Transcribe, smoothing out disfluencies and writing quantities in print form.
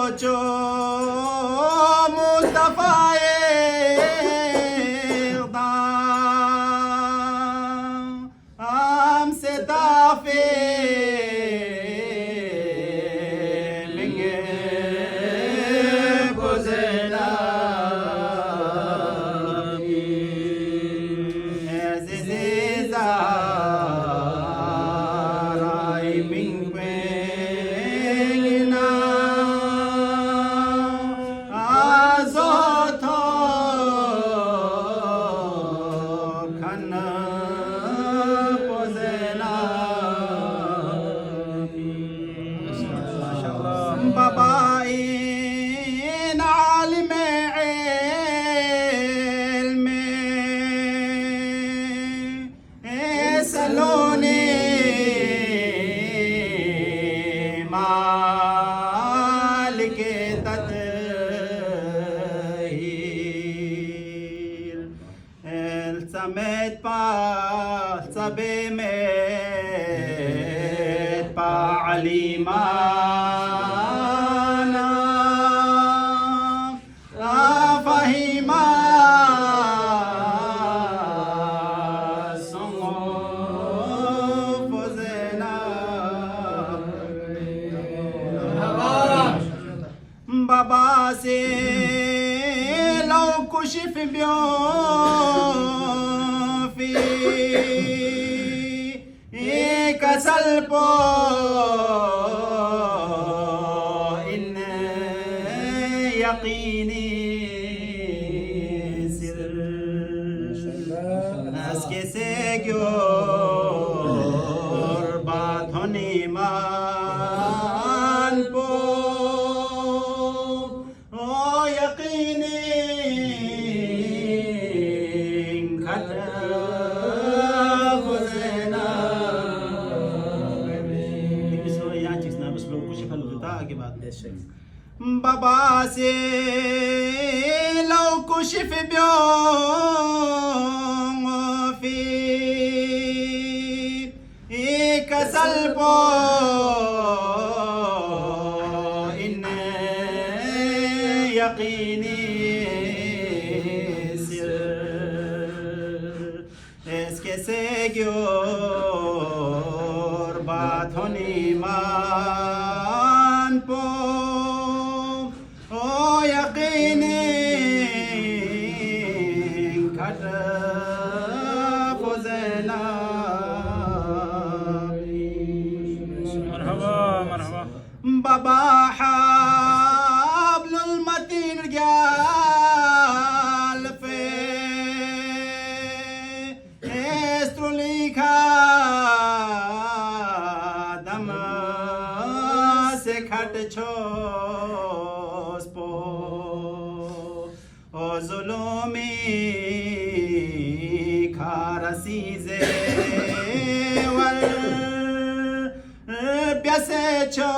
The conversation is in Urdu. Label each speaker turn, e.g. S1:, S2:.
S1: پوچو مصطفی اقدام هم ستافی منگه بزلامی عزیزا رای من بیننا آزاتا کن بزلامی بابا این عالم علم سلوني مالك تطهير التمت بالتبمت بعليمانا فهيما بابا سے لو کشف بیوں فی کسل پو ان یقینی سر از کے سے گیور بات ہونی مان پو بابا سے لو کشف بیوں فی کسل پو ان یقینی سر اس کے سے گیور بات ہونی مان پو يقيني كتب زلامي
S2: مرحبا مرحبا
S1: بابا حبل المتين رجال في استروليكا دم سے کھٹ چھوس پو او ظلمی کھارسی زیور پیسے چھو